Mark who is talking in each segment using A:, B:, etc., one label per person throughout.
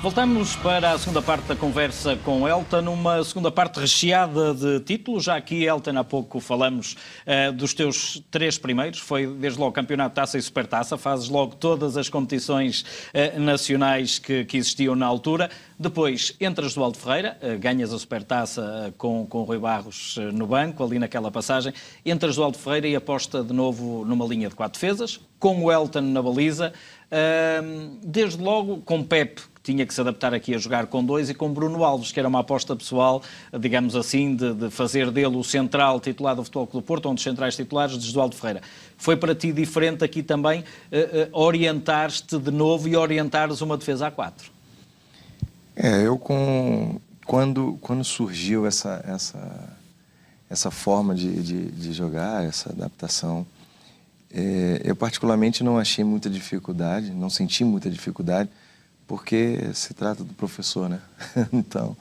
A: Voltamos para a segunda parte da conversa com Elton, uma segunda parte recheada de títulos. Já aqui, Elton, há pouco falamos dos teus 3 primeiros. Foi desde logo Campeonato, Taça e Supertaça. Fazes logo todas as competições nacionais que existiam na altura. Depois entras do Alto Ferreira, ganhas a Supertaça com o Rui Barros no banco, ali naquela passagem. Entras do Alto Ferreira e aposta de novo numa linha de 4 defesas, com o Elton na baliza. Desde logo com Pepe, que tinha que se adaptar aqui a jogar com 2, e com Bruno Alves, que era uma aposta pessoal, digamos assim, de fazer dele o central titular do Futebol Clube do Porto, um dos centrais titulares desde o Alto Ferreira. Foi para ti diferente aqui também orientar-te de novo e orientares uma defesa a 4?
B: Quando surgiu essa forma de jogar, essa adaptação, eu particularmente não achei muita dificuldade, não senti muita dificuldade, porque se trata do professor, né? Então,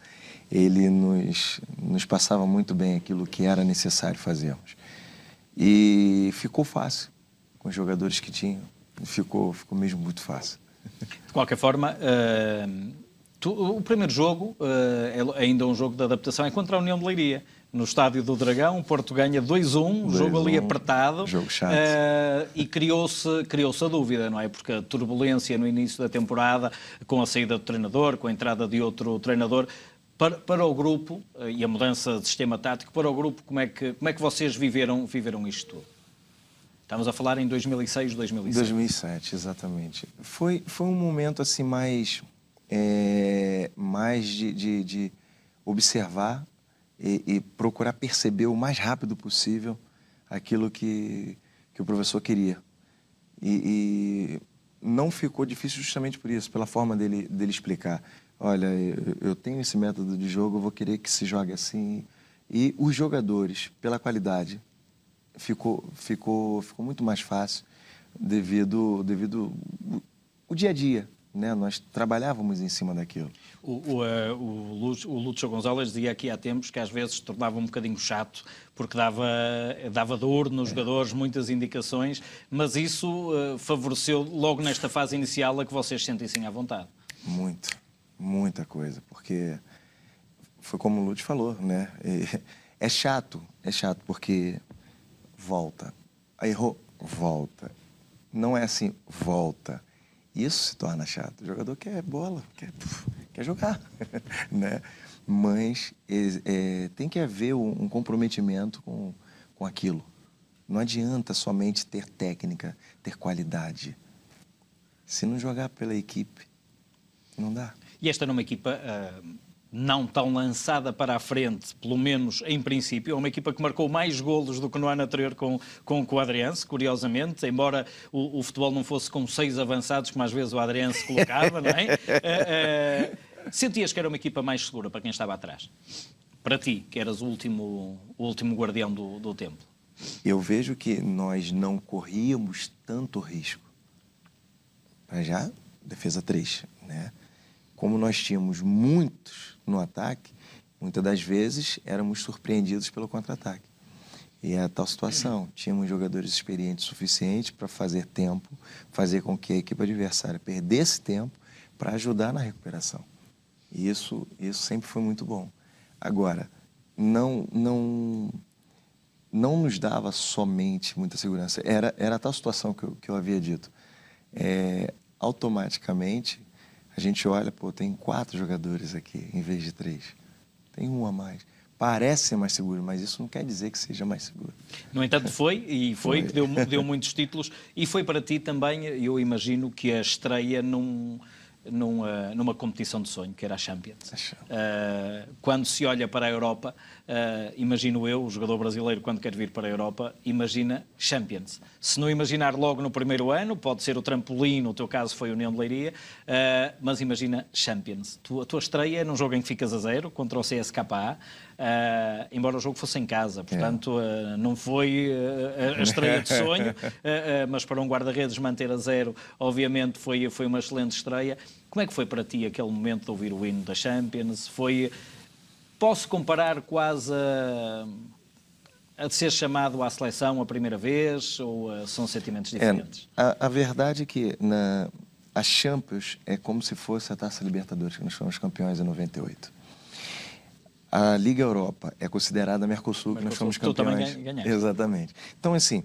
B: ele nos passava muito bem aquilo que era necessário fazermos. E ficou fácil, com os jogadores que tinham, ficou mesmo muito fácil.
A: De qualquer forma, o primeiro jogo, é ainda um jogo de adaptação, é contra a União de Leiria, no Estádio do Dragão. O Porto ganha 2-1, jogo ali apertado,
B: jogo chato.
A: E criou-se a dúvida, não é? Porque a turbulência no início da temporada, com a saída do treinador, com a entrada de outro treinador, para o grupo, e a mudança de sistema tático, para o grupo, como é que vocês viveram isto tudo? Estamos a falar em 2006, 2007.
B: 2007, exatamente. Foi um momento assim mais de observar e procurar perceber o mais rápido possível aquilo que o professor queria. E não ficou difícil justamente por isso, pela forma dele explicar. Olha, eu tenho esse método de jogo, eu vou querer que se jogue assim. E os jogadores, pela qualidade, ficou muito mais fácil devido o dia a dia, né? Nós trabalhávamos em cima daquilo.
A: O Lúcio Gonzalez dizia aqui há tempos que às vezes tornava um bocadinho chato, porque dava dor nos jogadores, muitas indicações, mas isso favoreceu logo nesta fase inicial a que vocês sentissem à vontade.
B: Muita coisa, porque foi como o Lúcio falou, né? É chato porque volta, aí errou, volta. Não é assim, volta. Isso se torna chato. O jogador quer bola, quer jogar, né? Mas tem que haver um comprometimento com aquilo. Não adianta somente ter técnica, ter qualidade. Se não jogar pela equipe, não dá.
A: E esta era uma equipa não tão lançada para a frente, pelo menos em princípio. É uma equipa que marcou mais golos do que no ano anterior com o Adriense, curiosamente, embora o futebol não fosse com 6 avançados, como às vezes o Adriense colocava, não é? Sentias que era uma equipa mais segura para quem estava atrás? Para ti, que eras o último guardião do templo?
B: Eu vejo que nós não corríamos tanto risco. Para já, defesa 3, né? Como nós tínhamos muitos no ataque, muitas das vezes éramos surpreendidos pelo contra-ataque. E é a tal situação. Tínhamos jogadores experientes suficientes para fazer tempo, fazer com que a equipe adversária perdesse tempo para ajudar na recuperação. E isso sempre foi muito bom. Agora, não nos dava somente muita segurança. Era a tal situação que eu havia dito. Automaticamente, a gente olha, tem 4 jogadores aqui, em vez de 3. Tem um a mais. Parece ser mais seguro, mas isso não quer dizer que seja mais seguro.
A: No entanto, foi que deu muitos títulos. E foi para ti também, eu imagino, que a estreia numa competição de sonho, que era a Champions. Quando se olha para a Europa, imagino eu, o jogador brasileiro, quando quer vir para a Europa, imagina Champions. Se não imaginar logo no primeiro ano, pode ser o trampolim, no teu caso foi a União de Leiria, mas imagina Champions. A tua estreia é num jogo em que ficas a 0, contra o CSKA, embora o jogo fosse em casa, portanto não foi a estreia de sonho, mas para um guarda-redes manter a 0, obviamente foi uma excelente estreia. Como é que foi para ti aquele momento de ouvir o hino da Champions? Posso comparar quase a de ser chamado à seleção a primeira vez, ou são sentimentos diferentes?
B: A verdade é que a Champions é como se fosse a Taça Libertadores, que nós fomos campeões em 98. A Liga Europa é considerada a Mercosul, que nós fomos campeões.
A: Tu também ganhaste.
B: Exatamente. Então, assim,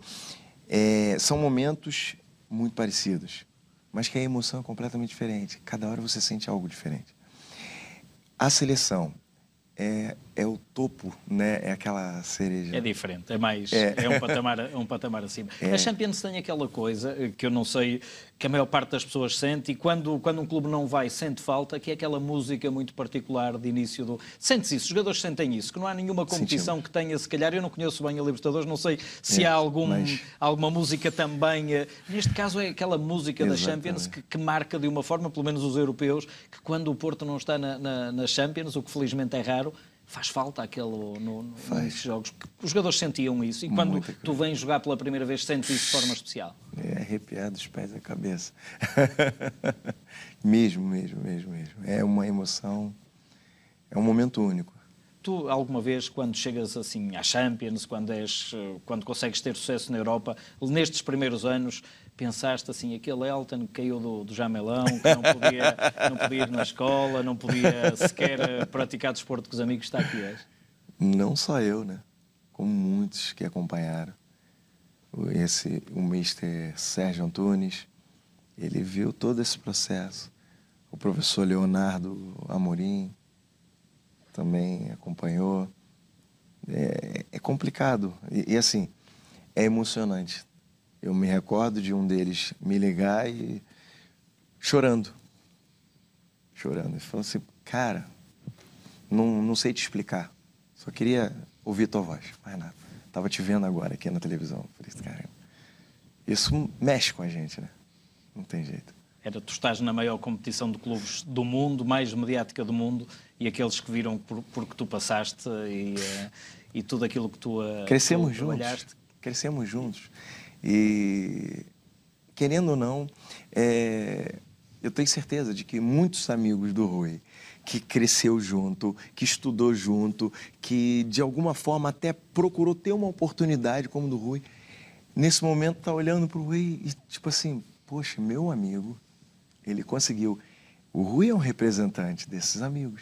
B: são momentos muito parecidos, mas que a emoção é completamente diferente. Cada hora você sente algo diferente. A seleção é o topo, né? É aquela cereja.
A: É diferente, é um patamar acima. A Champions tem aquela coisa que eu não sei, que a maior parte das pessoas sente, e quando um clube não vai, sente falta, que é aquela música muito particular de início do... Sente-se isso, os jogadores sentem isso, que não há nenhuma competição que tenha, se calhar, eu não conheço bem a Libertadores, não sei se há alguma música também... Neste caso é aquela música da Champions que marca de uma forma, pelo menos os europeus, que quando o Porto não está na Champions, o que felizmente é raro, faz falta aquele nos jogos. Os jogadores sentiam isso. E quando tu vens jogar pela primeira vez, sentes isso de forma especial.
B: É arrepiar dos pés à cabeça. mesmo. É uma emoção, é um momento único.
A: Tu, alguma vez, quando chegas assim à Champions, quando consegues ter sucesso na Europa, nestes primeiros anos, pensaste assim, aquele Elton que caiu do jamelão, que não podia ir na escola, não podia sequer praticar desporto com os amigos, está aqui hoje?
B: Não só eu, né? Como muitos que acompanharam. O mister Sérgio Antunes, ele viu todo esse processo. O professor Leonardo Amorim também acompanhou. É complicado. E assim, é emocionante. Eu me recordo de um deles me ligar e chorando. Ele falou assim, cara, não sei te explicar. Só queria ouvir tua voz, mais nada. Tava te vendo agora aqui na televisão. Falei, caramba, isso mexe com a gente, né? Não tem jeito.
A: Tu estás na maior competição de clubes do mundo, mais mediática do mundo, e aqueles que viram por que tu passaste e tudo aquilo que tu trabalhaste.
B: Crescemos juntos. E, querendo ou não, eu tenho certeza de que muitos amigos do Rui, que cresceu junto, que estudou junto, que de alguma forma até procurou ter uma oportunidade como do Rui, nesse momento tá olhando pro Rui e tipo assim, poxa, meu amigo, ele conseguiu. O Rui é um representante desses amigos.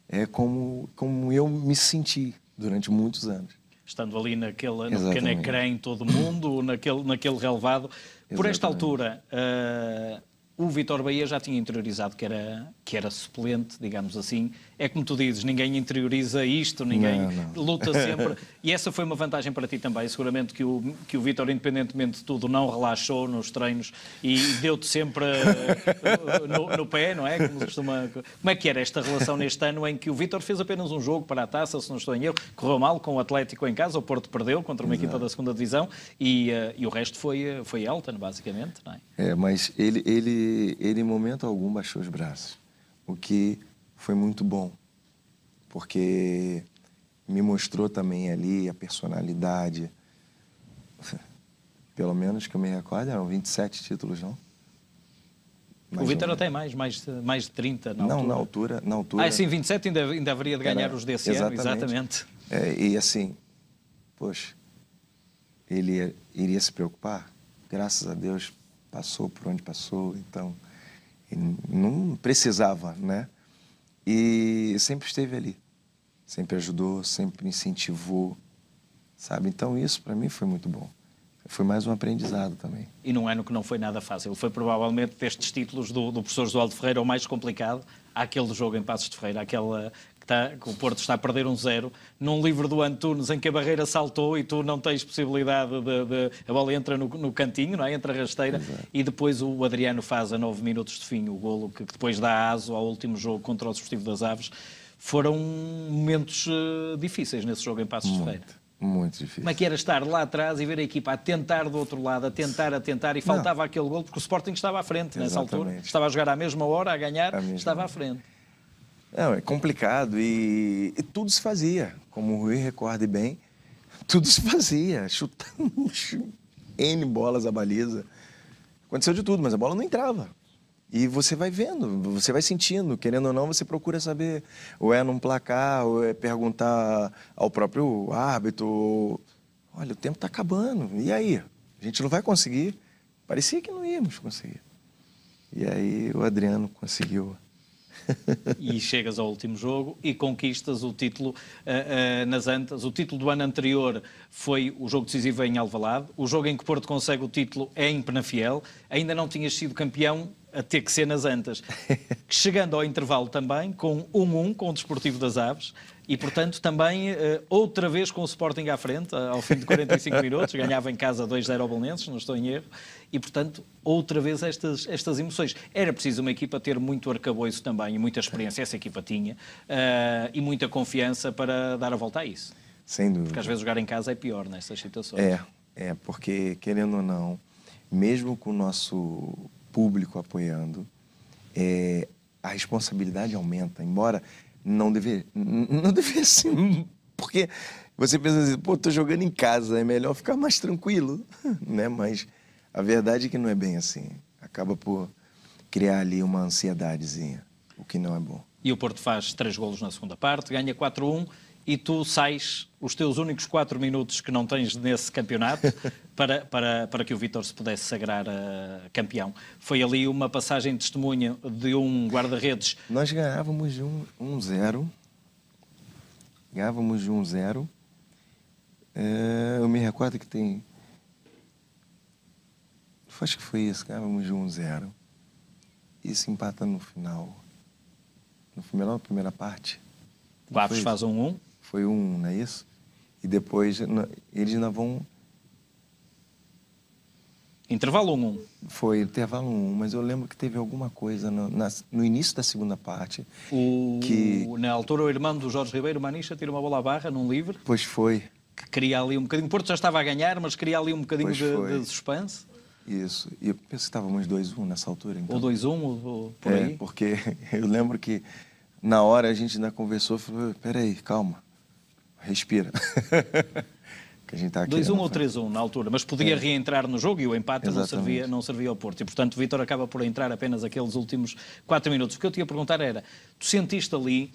B: É como eu me senti durante muitos anos.
A: Estando ali no pequeno ecrã em todo o mundo, naquele relevado. Por esta altura, o Vítor Baía já tinha interiorizado que era suplente, digamos assim. É como tu dizes, ninguém interioriza isto, ninguém luta sempre. E essa foi uma vantagem para ti também. Seguramente que o Vítor, independentemente de tudo, não relaxou nos treinos e deu-te sempre no pé, não é? Como é que era esta relação neste ano em que o Vítor fez apenas um jogo para a taça, se não estou em erro, correu mal com o Atlético em casa, o Porto perdeu contra uma equipa da segunda divisão e o resto foi Elton, basicamente, não é?
B: Mas ele em momento algum baixou os braços, o que foi muito bom, porque me mostrou também ali a personalidade, pelo menos que eu me recordo, eram 27 títulos, não?
A: O Vítor até mais de 30 na altura.
B: Na altura.
A: Sim, 27 ainda haveria de ganhar os desse ano, exatamente.
B: E assim, poxa, ele iria se preocupar? Graças a Deus passou por onde passou, então ele não precisava, né? E sempre esteve ali, sempre ajudou, sempre incentivou, sabe? Então isso para mim foi muito bom. Foi mais um aprendizado também.
A: E num ano que não foi nada fácil. Foi provavelmente destes títulos do professor Josualdo Ferreira o mais complicado. Aquele do jogo em Passos de Ferreira, que o Porto está a perder 1-0, num livro do Antunes em que a barreira saltou e tu não tens possibilidade a bola entra no cantinho, não é? Entra a rasteira.
B: Exato.
A: E depois o Adriano faz a 9 minutos de fim o golo que depois dá aso ao último jogo contra o Desportivo das Aves. Foram momentos difíceis nesse jogo em Passos de Ferreira.
B: Muito difícil.
A: Como é que era estar lá atrás e ver a equipa a tentar do outro lado, a tentar e faltava aquele golo porque o Sporting estava à frente nessa altura. Estava a jogar à mesma hora, a ganhar, estava à frente.
B: Não, é complicado e tudo se fazia, como o Rui recorda bem, tudo se fazia, chutando N bolas à baliza. Aconteceu de tudo, mas a bola não entrava. E você vai vendo, você vai sentindo, querendo ou não, você procura saber, ou é num placar, ou é perguntar ao próprio árbitro, olha, o tempo está acabando, e aí? A gente não vai conseguir? Parecia que não íamos conseguir. E aí o Adriano conseguiu.
A: E chegas ao último jogo e conquistas o título nas Antas. O título do ano anterior foi o jogo decisivo em Alvalade. O jogo em que Porto consegue o título é em Penafiel. Ainda não tinhas sido campeão a ter que ser nas Antas. Chegando ao intervalo também, com 1-1 com o Desportivo das Aves. E, portanto, também outra vez com o Sporting à frente, ao fim de 45 minutos. Ganhava em casa 2-0 ao Belenenses, não estou em erro. E, portanto, outra vez estas emoções. Era preciso uma equipa ter muito arcabouço também e muita experiência, essa equipa tinha, e muita confiança para dar a volta a isso.
B: Sem dúvida.
A: Porque às vezes jogar em casa é pior nessas situações.
B: Porque, querendo ou não, mesmo com o nosso público apoiando, a responsabilidade aumenta, embora não deveria ser, porque você pensa assim, pô, tô jogando em casa, é melhor ficar mais tranquilo, né? Mas a verdade é que não é bem assim. Acaba por criar ali uma ansiedadezinha, o que não é bom.
A: E o Porto faz 3 golos na segunda parte, ganha 4-1 e tu sais os teus únicos 4 minutos que não tens nesse campeonato para que o Vítor se pudesse sagrar campeão. Foi ali uma passagem de testemunha de um guarda-redes.
B: Nós ganhávamos de 1-0. Ganhávamos de 1-0. Eu me recordo que tem... Acho que foi isso, ganhávamos de 1-0. E se empata no final. No final da primeira parte.
A: O Aves faz 1-1.
B: Foi 1, não é isso? E depois eles ainda vão...
A: Intervalo 1-1.
B: Foi intervalo 1, mas eu lembro que teve alguma coisa no início da segunda parte.
A: Na altura, o irmão do Jorge Ribeiro, Manicha, tira uma bola à barra num livre.
B: Pois foi.
A: Que queria ali um bocadinho... O Porto já estava a ganhar, mas queria ali um bocadinho de suspense.
B: Isso. E eu penso que estávamos 2-1 nessa altura. Então.
A: Ou 2-1, ou por aí.
B: Porque eu lembro que na hora a gente ainda conversou e falou, peraí, calma, respira. Que a gente tá
A: 2-1 ou 3-1 na altura, mas podia reentrar no jogo e o empate não servia ao Porto. E, portanto, o Vítor acaba por entrar apenas aqueles últimos 4 minutos. O que eu te ia perguntar era, tu sentiste ali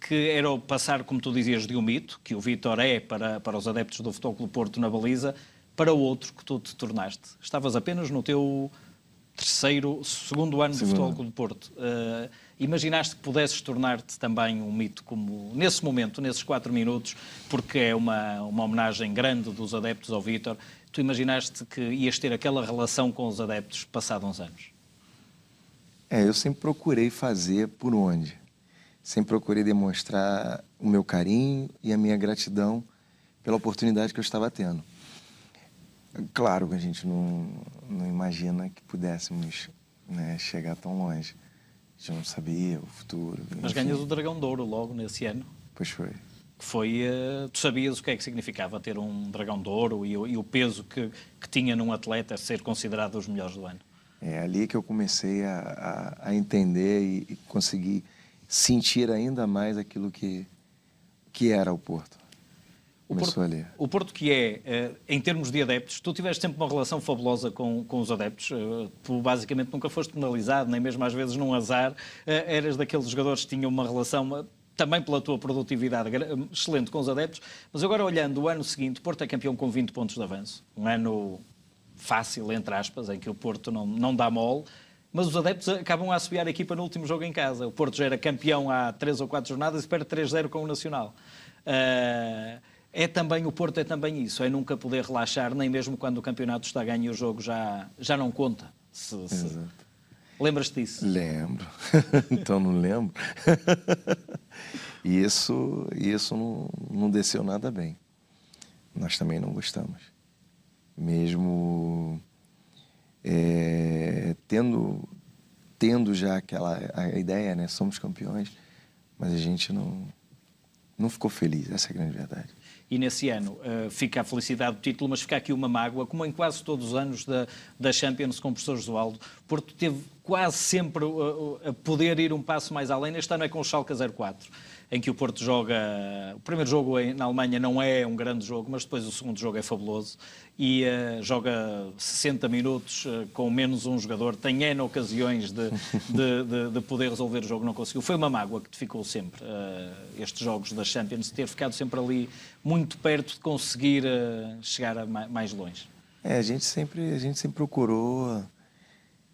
A: que era o passar, como tu dizias, de um mito, que o Vítor é para os adeptos do Futebol Clube Porto na baliza, para o outro que tu te tornaste? Estavas apenas no teu segundo ano do Futebol Clube Porto. Imaginaste que pudesses tornar-te também um mito, como nesse momento, nesses 4 minutos, porque é uma homenagem grande dos adeptos ao Vítor, tu imaginaste que ias ter aquela relação com os adeptos passados uns anos?
B: Eu sempre procurei fazer por onde. Sempre procurei demonstrar o meu carinho e a minha gratidão pela oportunidade que eu estava tendo. Claro que a gente não imagina que pudéssemos, né, chegar tão longe. A gente não sabia o futuro.
A: Mas ganhas o Dragão de Ouro logo nesse ano.
B: Pois foi.
A: Tu sabias o que é que significava ter um Dragão de Ouro e o peso que tinha num atleta ser considerado os melhores do ano.
B: É ali que eu comecei a entender e conseguir sentir ainda mais aquilo que era o Porto.
A: O Porto que em termos de adeptos, tu tiveste sempre uma relação fabulosa com os adeptos, tu basicamente nunca foste penalizado, nem mesmo às vezes num azar, eras daqueles jogadores que tinham uma relação, também pela tua produtividade, excelente com os adeptos, mas agora olhando o ano seguinte, o Porto é campeão com 20 pontos de avanço, um ano fácil, entre aspas, em que o Porto não dá mole, mas os adeptos acabam a assobiar a equipa no último jogo em casa. O Porto já era campeão há 3 ou 4 jornadas e perde 3-0 com o Nacional. O Porto é também isso, é nunca poder relaxar, nem mesmo quando o campeonato está a ganho e o jogo já não conta. Lembras-te disso?
B: Lembro. Então não lembro. E isso não desceu nada bem. Nós também não gostamos. Mesmo tendo já a ideia, né? Somos campeões, mas a gente não ficou feliz, essa é a grande verdade.
A: E nesse ano fica a felicidade do título, mas fica aqui uma mágoa, como em quase todos os anos da Champions com o professor Josualdo. Porto teve quase sempre a poder ir um passo mais além. Este ano é com o Schalke 04, em que o Porto joga... O primeiro jogo na Alemanha não é um grande jogo, mas depois o segundo jogo é fabuloso. E joga 60 minutos com menos um jogador. Tem N ocasiões de poder resolver o jogo, não conseguiu. Foi uma mágoa que te ficou sempre, estes jogos da Champions, ter ficado sempre ali muito perto de conseguir chegar mais longe.
B: A gente sempre procurou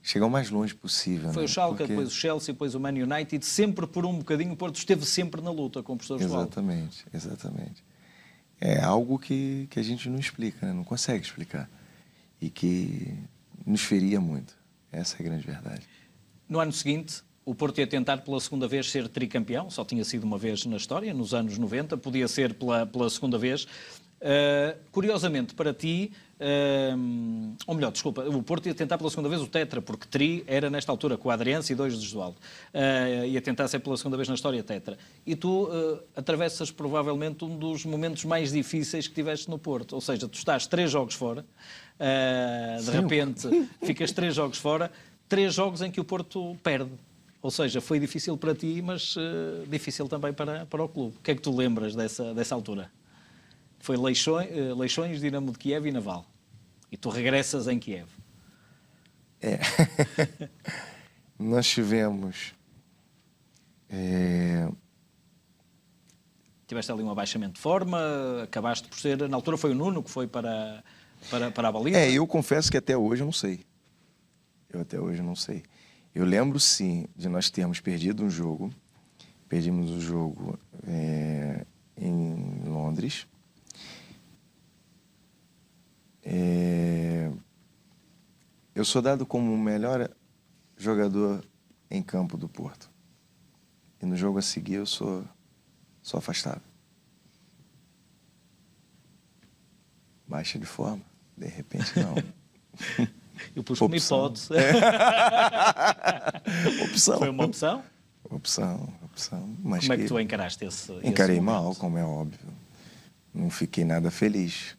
B: chegar o mais longe possível.
A: Foi, né? O Schalke, depois o Chelsea, depois o Man United, sempre por um bocadinho, o Porto esteve sempre na luta com o professor João.
B: Exatamente. É algo que a gente não explica, né? Não consegue explicar. E que nos feria muito. Essa é a grande verdade.
A: No ano seguinte, o Porto ia tentar pela segunda vez ser tricampeão, só tinha sido uma vez na história, nos anos 90, podia ser pela segunda vez. Curiosamente, para ti, ou melhor, desculpa, o Porto ia tentar pela segunda vez o Tetra, porque Tri era nesta altura com o Adriense e 2 de Jesualdo. Ia tentar ser pela segunda vez na história Tetra. E tu atravessas provavelmente um dos momentos mais difíceis que tiveste no Porto. Ou seja, tu estás 3 jogos fora, de repente ficas 3 jogos fora, 3 jogos em que o Porto perde. Ou seja, foi difícil para ti, mas difícil também para o clube. O que é que tu lembras dessa altura? Foi Leixões, Dinamo de Kiev e Naval. E tu regressas em Kiev.
B: Nós tivemos...
A: Tiveste ali um abaixamento de forma, acabaste por ser... Na altura foi o Nuno que foi para a baliza.
B: Eu confesso que até hoje eu não sei. Eu lembro, sim, de nós termos perdido um jogo. Perdimos o jogo em Londres. Eu sou dado como o melhor jogador em campo do Porto. E no jogo a seguir eu sou afastado. Baixa de forma? De repente, não.
A: Eu pus como hipótese.
B: Opção.
A: Foi uma opção?
B: Opção. Mas
A: como é que tu encaraste esse
B: Encarei
A: momento?
B: mal, como é óbvio. Não fiquei nada feliz.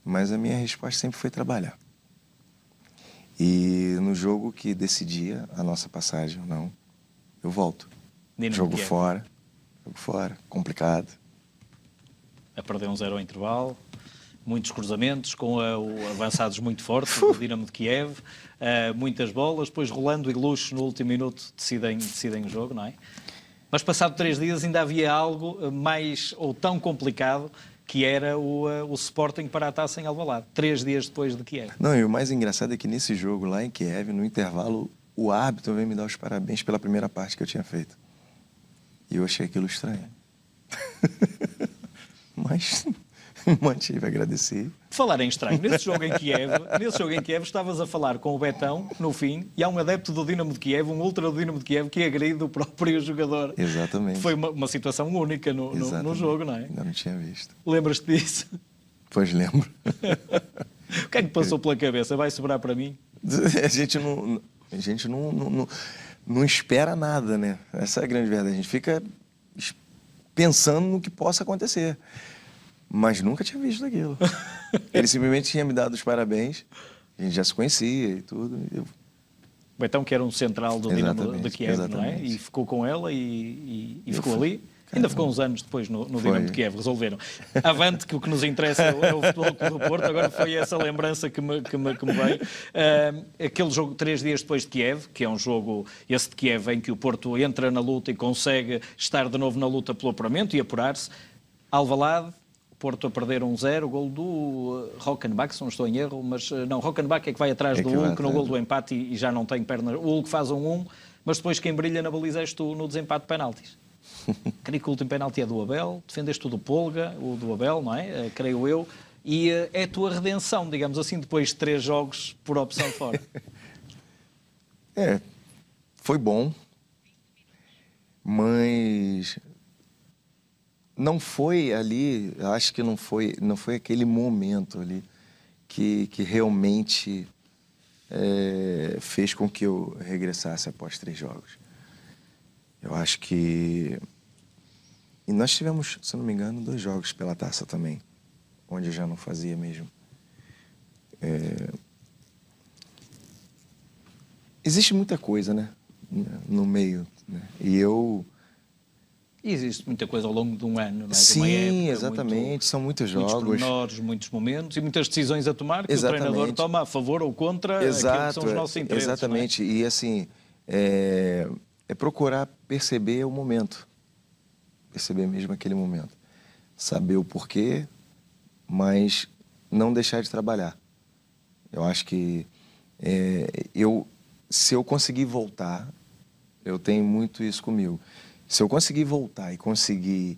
B: Mas a minha resposta sempre foi trabalhar. E no jogo que decidia a nossa passagem ou não, eu volto. Jogo fora, complicado.
A: A perder 1-0 ao intervalo, muitos cruzamentos, com avançados muito fortes do Dinamo de Kiev, muitas bolas, depois Rolando e Luxo no último minuto decidem o jogo, não é? Mas passado 3 dias ainda havia algo mais ou tão complicado que era o Sporting para a taça em Alvalade, 3 dias depois de Kiev.
B: Não, e o mais engraçado é que nesse jogo lá em Kiev, no intervalo, o árbitro veio me dar os parabéns pela primeira parte que eu tinha feito. E eu achei aquilo estranho. Mas mantive a agradecer.
A: Falar em estranho, nesse jogo em Kiev estavas a falar com o Betão, no fim, e há um adepto do Dinamo de Kiev, um ultra do Dinamo de Kiev, que agride o próprio jogador.
B: Exatamente.
A: Foi uma situação única no jogo, não é?
B: Ainda não tinha visto.
A: Lembras-te disso?
B: Pois lembro.
A: O que é que passou pela cabeça? Vai sobrar para mim?
B: A gente não espera nada, né? Essa é a grande verdade. A gente fica pensando no que possa acontecer. Mas nunca tinha visto aquilo. Ele simplesmente tinha me dado os parabéns. A gente já se conhecia e tudo. O
A: Betão, que era um central do Dinamo de Kiev, não é? E ficou com ela e ficou ali. Ainda ficou uns anos depois no Dinamo de Kiev, resolveram. Avante, que o que nos interessa é o Futebol Clube do Porto. Agora foi essa lembrança que me veio. Aquele jogo 3 dias depois de Kiev, que é um jogo, esse de Kiev, em que o Porto entra na luta e consegue estar de novo na luta pelo apuramento e apurar-se. Alvalade, Porto a perder 1-0, o gol do Rockenbach, se não estou em erro, mas não, Rockenbach é que vai atrás do Hulk no gol do empate e já não tem pernas. O Hulk faz 1-1, mas depois quem brilha na baliza és tu no desempate de penaltis. Creio que o último penalti é do Abel, defendeste o do Polga, o do Abel, não é? Creio eu. E é a tua redenção, digamos assim, depois de 3 jogos por opção fora.
B: Foi bom, mas não foi ali, acho que não foi aquele momento ali que realmente fez com que eu regressasse após 3 jogos. Eu acho que... E nós tivemos, se não me engano, 2 jogos pela taça também, onde eu já não fazia mesmo. Existe muita coisa, né? No meio, né? E
A: existe muita coisa ao longo de um ano, não é?
B: Sim, exatamente. São muitos jogos.
A: Muitos pormenores, muitos momentos e muitas decisões a tomar que o treinador toma a favor ou contra aquilo que são os nossos interesses.
B: Exatamente. Não é? E assim, é procurar perceber o momento. Perceber mesmo aquele momento. Saber o porquê, mas não deixar de trabalhar. Eu acho que eu se eu conseguir voltar, eu tenho muito isso comigo. Se eu conseguir voltar e conseguir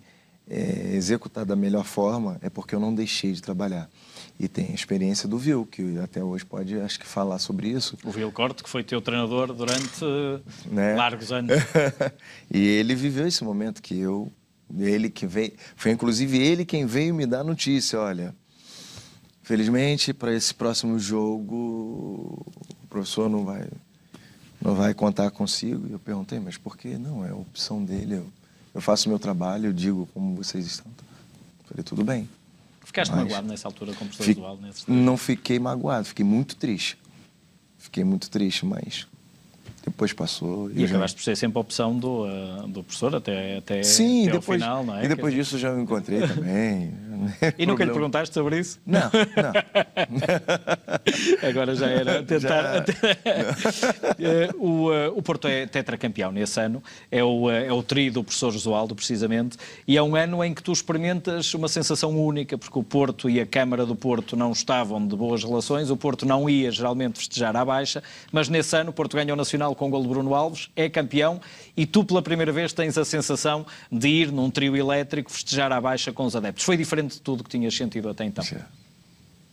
B: executar da melhor forma, é porque eu não deixei de trabalhar. E tem a experiência do Vil, que até hoje pode, acho que, falar sobre isso.
A: O Vil Corte, que foi teu treinador durante largos anos.
B: E ele viveu esse momento que ele que veio, foi inclusive ele quem veio me dar notícia, olha, felizmente para esse próximo jogo o professor não vai contar consigo. E eu perguntei, mas por que não? É a opção dele, eu faço o meu trabalho, eu digo como vocês estão. Falei, tudo bem.
A: Ficaste magoado nessa altura com o professor Oswaldo?
B: Não fiquei magoado, fiquei muito triste. Mas depois passou.
A: E acabaste por ser sempre a opção do professor até
B: Sim,
A: até
B: depois,
A: ao final, não é?
B: E depois disso já me encontrei também.
A: E nunca lhe perguntaste sobre isso?
B: Não.
A: Agora já era tentar. O Porto é tetracampeão nesse ano, é o tri do professor Josualdo, precisamente, e é um ano em que tu experimentas uma sensação única, porque o Porto e a Câmara do Porto não estavam de boas relações, o Porto não ia geralmente festejar à baixa, mas nesse ano o Porto ganhou o Nacional com o golo de Bruno Alves, é campeão, e tu pela primeira vez tens a sensação de ir num trio elétrico festejar à baixa com os adeptos. Foi diferente de tudo que tinhas sentido até então?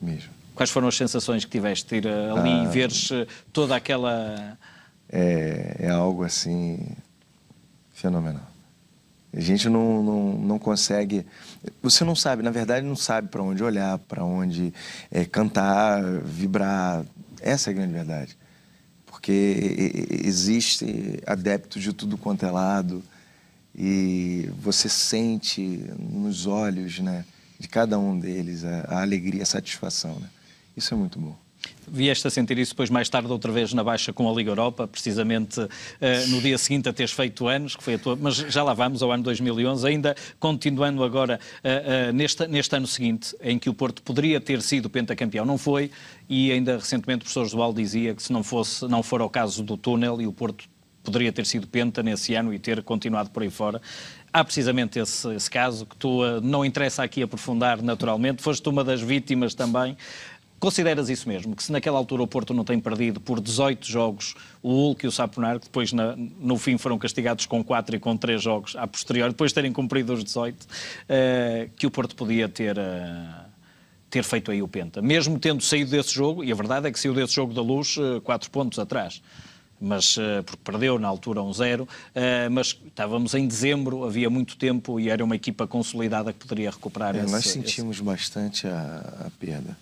B: Mesmo.
A: Quais foram as sensações que tiveste de ir ali e veres toda aquela...
B: É algo assim fenomenal. A gente não consegue... Você não sabe, na verdade, não sabe para onde olhar, para onde cantar, vibrar. Essa é a grande verdade. Porque existe adeptos de tudo quanto é lado e você sente nos olhos, né, de cada um deles a alegria, a satisfação, né? Isso é muito bom.
A: Vieste a sentir isso depois mais tarde outra vez na baixa com a Liga Europa, precisamente no dia seguinte a teres feito anos, que foi a tua... Mas já lá vamos ao ano 2011, ainda continuando agora neste ano seguinte, em que o Porto poderia ter sido pentacampeão, não foi, e ainda recentemente o professor Josualdo dizia que se não for ao caso do túnel, e o Porto poderia ter sido penta nesse ano e ter continuado por aí fora. Há precisamente esse caso que tu não interessa aqui aprofundar naturalmente, foste uma das vítimas também. Consideras isso mesmo, que se naquela altura o Porto não tem perdido por 18 jogos o Hulk e o Saponar, que depois no fim foram castigados com 4 e com 3 jogos a posteriori, depois de terem cumprido os 18, que o Porto podia ter feito aí o penta, mesmo tendo saído desse jogo, e a verdade é que saiu desse jogo da Luz 4 pontos atrás, mas porque perdeu na altura 1-0, mas estávamos em dezembro, havia muito tempo e era uma equipa consolidada que poderia recuperar
B: Nós sentimos bastante a perda.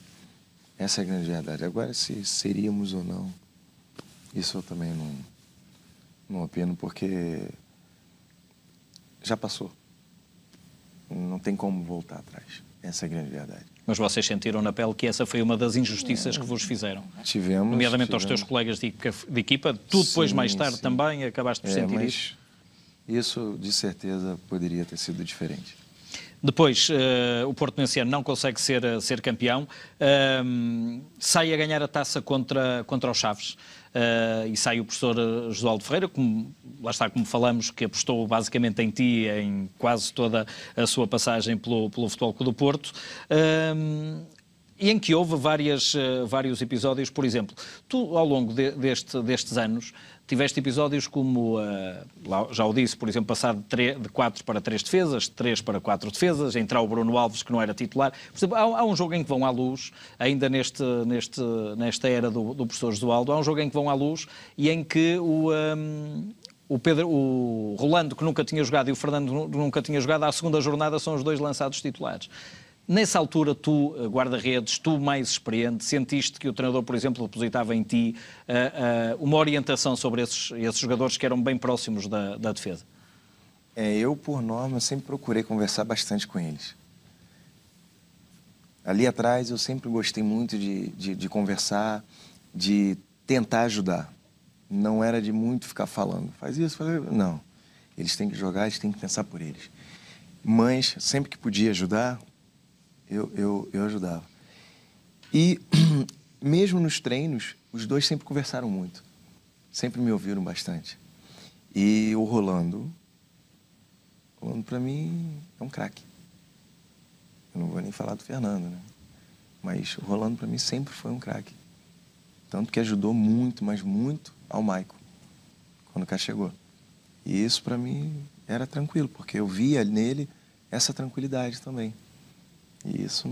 B: Essa é a grande verdade. Agora, se seríamos ou não, isso eu também não opino, porque já passou. Não tem como voltar atrás. Essa é a grande verdade.
A: Mas vocês sentiram na pele que essa foi uma das injustiças que vos fizeram?
B: Tivemos.
A: Nomeadamente aos teus colegas de equipa. Tu depois, mais tarde, também acabaste por sentir isso?
B: Isso, de certeza, poderia ter sido diferente.
A: Depois, o Porto nesse ano não consegue ser campeão, sai a ganhar a taça contra os Chaves, e sai o professor Josualdo Ferreira, lá está, como falamos, que apostou basicamente em ti, em quase toda a sua passagem pelo Futebol Clube do Porto, e em que houve vários episódios. Por exemplo, tu, ao longo destes anos, tiveste episódios como, já o disse, por exemplo, passar de 4 para 3 defesas, de 3 para 4 defesas, entrar o Bruno Alves, que não era titular. Por exemplo, há um jogo em que vão à Luz, ainda nesta era do professor Josualdo, há um jogo em que vão à Luz e em que o Rolando, que nunca tinha jogado, e o Fernando nunca tinha jogado, à segunda jornada são os dois lançados titulares. Nessa altura, tu, guarda-redes, tu mais experiente, sentiste que o treinador, por exemplo, depositava em ti uma orientação sobre esses jogadores que eram bem próximos da defesa?
B: Eu, por norma, sempre procurei conversar bastante com eles. Ali atrás, eu sempre gostei muito de conversar, de tentar ajudar. Não era de muito ficar falando. Faz isso, faz isso. Não. Eles têm que jogar, eles têm que pensar por eles. Mas, sempre que podia ajudar, eu ajudava. E, mesmo nos treinos, os dois sempre conversaram muito. Sempre me ouviram bastante. E o Rolando para mim, é um craque. Eu não vou nem falar do Fernando, né? Mas o Rolando, para mim, sempre foi um craque. Tanto que ajudou muito, mas muito, ao Maicon, quando cá chegou. E isso para mim era tranquilo, porque eu via nele essa tranquilidade também. E isso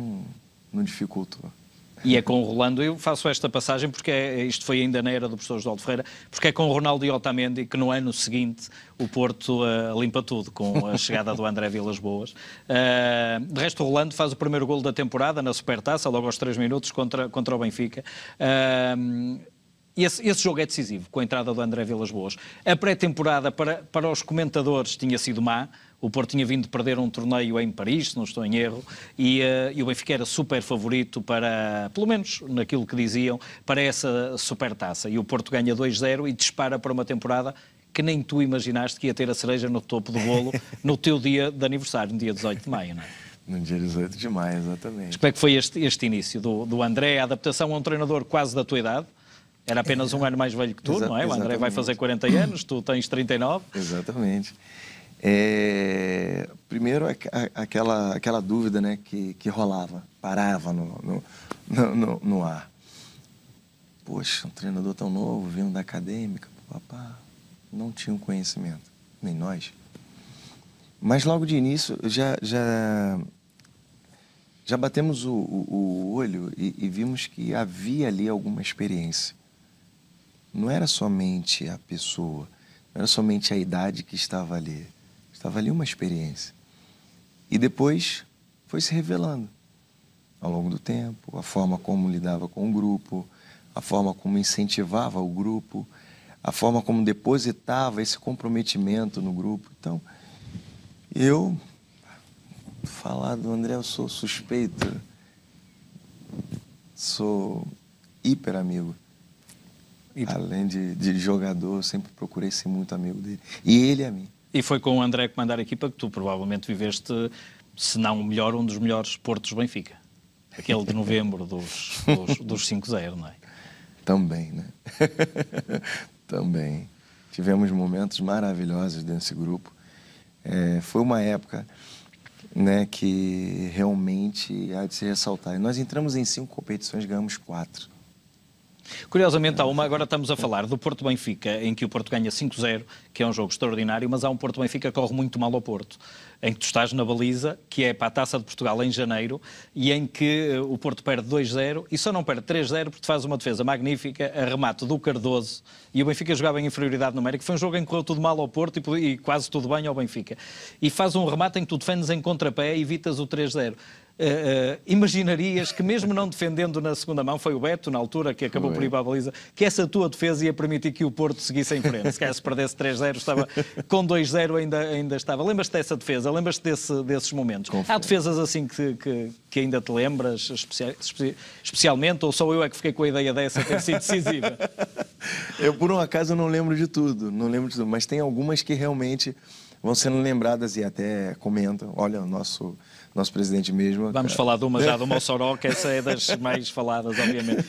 B: não dificultou.
A: E é com o Rolando, eu faço esta passagem porque isto foi ainda na era do professor Oswaldo Ferreira, porque é com o Ronaldo e Otamendi que no ano seguinte o Porto limpa tudo, com a chegada do André Vilas-Boas. De resto, o Rolando faz o primeiro golo da temporada na Supertaça, logo aos 3 minutos, contra o Benfica. Esse jogo é decisivo, com a entrada do André Vilas-Boas. A pré-temporada para os comentadores tinha sido má. O Porto tinha vindo de perder um torneio em Paris, se não estou em erro, e o Benfica era super favorito para, pelo menos naquilo que diziam, para essa supertaça. E o Porto ganha 2-0 e dispara para uma temporada que nem tu imaginaste que ia ter a cereja no topo do bolo no teu dia de aniversário, no dia 18 de maio, não é?
B: No dia 18 de maio, exatamente.
A: Mas como é que foi este início do André, a adaptação a um treinador quase da tua idade? Era apenas um ano mais velho que tu, não é? O André vai fazer 40 anos, tu tens 39.
B: Exatamente. Primeiro, aquela dúvida, né, que rolava, parava no ar. Poxa, um treinador tão novo, vindo da acadêmica, papá, não tinha um conhecimento, nem nós. Mas logo de início, já batemos o olho e vimos que havia ali alguma experiência. Não era somente a pessoa, não era somente a idade que estava ali. Estava ali uma experiência. E depois foi se revelando, ao longo do tempo, a forma como lidava com o grupo, a forma como incentivava o grupo, a forma como depositava esse comprometimento no grupo. Então, falar do André, eu sou suspeito, sou hiper amigo. Além de jogador, eu sempre procurei ser muito amigo dele. E ele a mim.
A: E foi com o André comandar a equipa que tu provavelmente viveste, se não o melhor, um dos melhores Portos Benfica. Aquele de novembro dos 5-0, não é?
B: Também, né? Também. Tivemos momentos maravilhosos desse grupo. Foi uma época, né, que realmente há de se ressaltar. Nós entramos em 5 competições, ganhamos 4.
A: Curiosamente, agora estamos a falar do Porto-Benfica, em que o Porto ganha 5-0, que é um jogo extraordinário, mas há um Porto-Benfica que corre muito mal ao Porto, em que tu estás na baliza, que é para a Taça de Portugal em janeiro, e em que o Porto perde 2-0 e só não perde 3-0 porque faz uma defesa magnífica, a remate do Cardoso, e o Benfica jogava em inferioridade numérica. Foi um jogo em que correu tudo mal ao Porto e quase tudo bem ao Benfica. E faz um remate em que tu defendes em contrapé e evitas o 3-0. Imaginarias que mesmo não defendendo na segunda mão, foi o Beto na altura que acabou por ir para a baliza, que essa tua defesa ia permitir que o Porto seguisse em frente. Se calhar se perdesse 3-0 estava com 2-0 ainda estava. Lembras-te dessa defesa? Lembras-te desses momentos? Há defesas assim que ainda te lembras especialmente, ou só eu é que fiquei com a ideia dessa ter sido decisiva?
B: Eu por um acaso não lembro de tudo, mas tem algumas que realmente vão sendo lembradas e até comentam. Olha, o nosso presidente mesmo.
A: Vamos falar de uma já do Mossoró, que essa é das mais faladas, obviamente.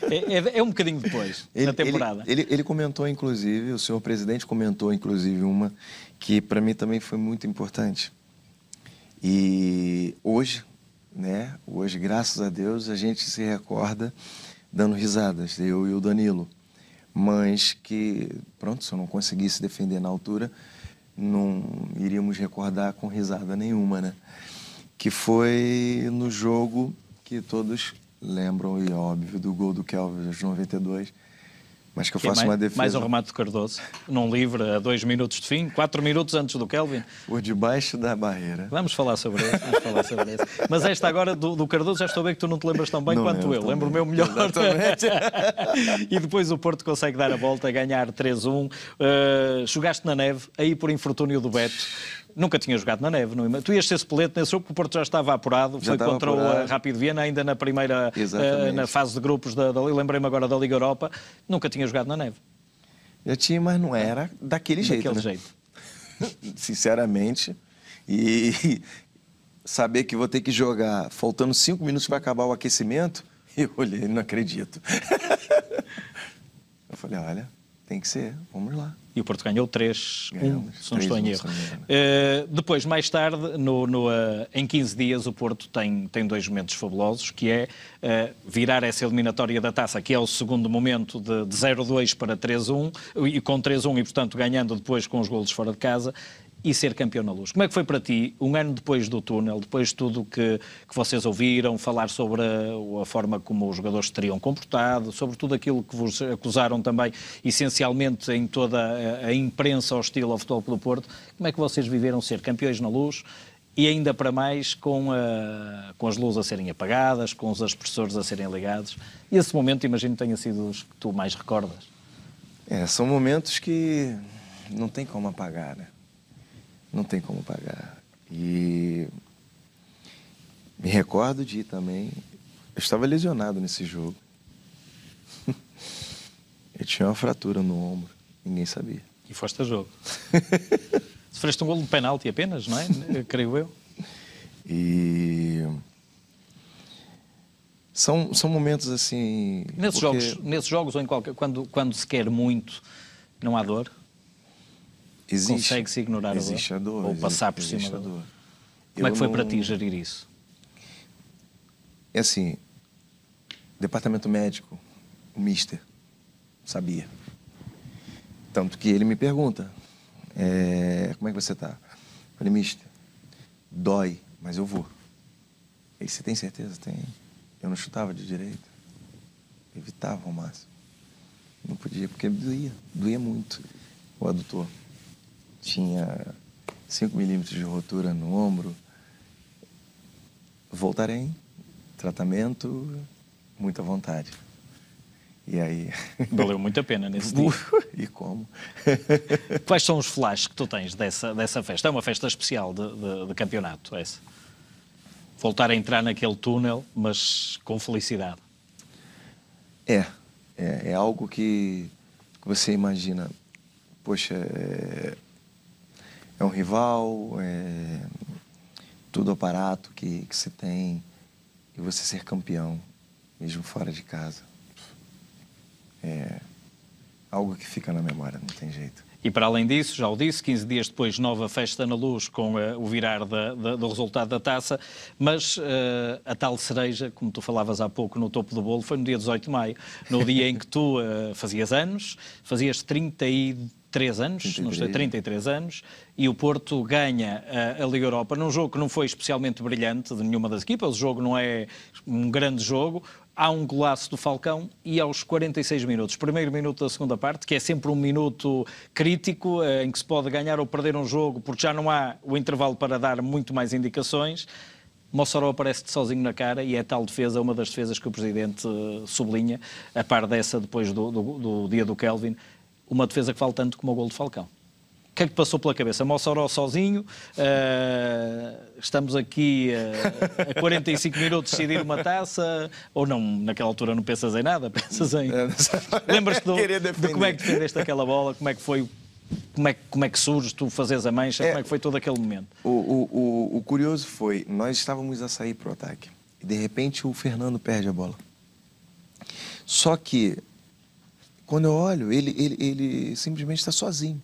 A: É um bocadinho depois, na temporada.
B: Ele comentou, inclusive, o senhor presidente comentou, inclusive, uma que para mim também foi muito importante. E hoje, né? Hoje, graças a Deus, a gente se recorda dando risadas, eu e o Danilo. Mas que, pronto, se eu não conseguisse defender na altura, não iríamos recordar com risada nenhuma, né? Que foi no jogo que todos lembram, e óbvio, do gol do Kelvin aos 92, mas que eu faço uma defesa...
A: Mais um remate do Cardoso, num livre a 2 minutos de fim, 4 minutos antes do Kelvin.
B: Por debaixo da barreira.
A: Vamos falar sobre isso. Mas esta agora do Cardoso, já estou a ver que tu não te lembras tão bem quanto eu. Lembro o meu melhor.
B: Exatamente.
A: E depois o Porto consegue dar a volta, ganhar 3-1. Jogaste na neve, aí por infortúnio do Beto. Nunca tinha jogado na neve, não é? Tu ias ser suplente nesse jogo, porque o Porto já estava apurado, foi contra o Rápido Viena, ainda na primeira na fase de grupos lembrei-me agora da Liga Europa, nunca tinha jogado na neve.
B: Já tinha, mas não era daquele jeito. Sinceramente, e saber que vou ter que jogar faltando 5 minutos para acabar o aquecimento, eu olhei, não acredito. Eu falei, olha, tem que ser, vamos lá.
A: e o Porto ganhou 3-1, se não estou em erro. Depois, mais tarde, em 15 dias, o Porto tem 2 momentos fabulosos, que é virar essa eliminatória da Taça, que é o segundo momento de 0-2 para 3-1, e com 3-1 e, portanto, ganhando depois com os golos fora de casa, e ser campeão na Luz. Como é que foi para ti, um ano depois do túnel, depois de tudo que vocês ouviram, falar sobre a forma como os jogadores se teriam comportado, sobre tudo aquilo que vos acusaram também, essencialmente em toda a imprensa hostil ao Futebol Clube do Porto, como é que vocês viveram ser campeões na Luz e ainda para mais com as luzes a serem apagadas, com os aspersores a serem ligados? E esse momento, imagino, tenha sido os que tu mais recordas.
B: São momentos que não tem como apagar, né? Não tem como pagar. E me recordo de ir também. Eu estava lesionado nesse jogo. Eu tinha uma fratura no ombro. Ninguém sabia.
A: E foste a jogo. Sofreste um golo de penalti apenas, não é? Creio eu.
B: E são momentos assim...
A: Nesses jogos ou em qualquer... Quando se quer muito, não há dor? Consegue-se ignorar
B: a dor?
A: Ou passar por cima da dor? Como é que foi para ti gerir isso?
B: É assim, departamento médico, o mister, sabia. Tanto que ele me pergunta, como é que você tá? Eu falei, mister, dói, mas eu vou. Ele, você tem certeza? Tem. Eu não chutava de direita. Evitava ao máximo. Não podia, porque doía muito o adutor. Tinha 5 milímetros de rotura no ombro. Voltarei, tratamento, muita vontade. E aí...
A: Valeu muito a pena nesse dia.
B: E como?
A: Quais são os flashes que tu tens dessa festa? É uma festa especial de campeonato, essa? Voltar a entrar naquele túnel, mas com felicidade.
B: É algo que você imagina, poxa, é um rival, tudo aparato que se tem, e você ser campeão, mesmo fora de casa, é algo que fica na memória, não tem jeito.
A: E para além disso, já o disse, 15 dias depois, nova festa na Luz com o virar do resultado da taça, mas a tal cereja, como tu falavas há pouco no topo do bolo, foi no dia 18 de maio, no dia em que tu fazias anos, fazias 33 anos, não sei, 33 anos, e o Porto ganha a Liga Europa num jogo que não foi especialmente brilhante de nenhuma das equipas, o jogo não é um grande jogo. Há um golaço do Falcão e aos 46 minutos, primeiro minuto da segunda parte, que é sempre um minuto crítico, em que se pode ganhar ou perder um jogo, porque já não há o intervalo para dar muito mais indicações, Mossoró aparece-te sozinho na cara e é tal defesa, uma das defesas que o Presidente sublinha, a par dessa depois do dia do Kelvin, uma defesa que vale tanto como o gol de Falcão. O que é que passou pela cabeça? Mossoró sozinho, estamos aqui a 45 minutos de decidir uma taça, ou não, naquela altura não pensas em nada, pensas em... Lembras-te de como é que defendeste aquela bola, como é que foi, como é que surge, tu fazes a mancha, como é que foi todo aquele momento?
B: O curioso foi, nós estávamos a sair para o ataque, e de repente o Fernando perde a bola. Só que, quando eu olho, ele simplesmente está sozinho,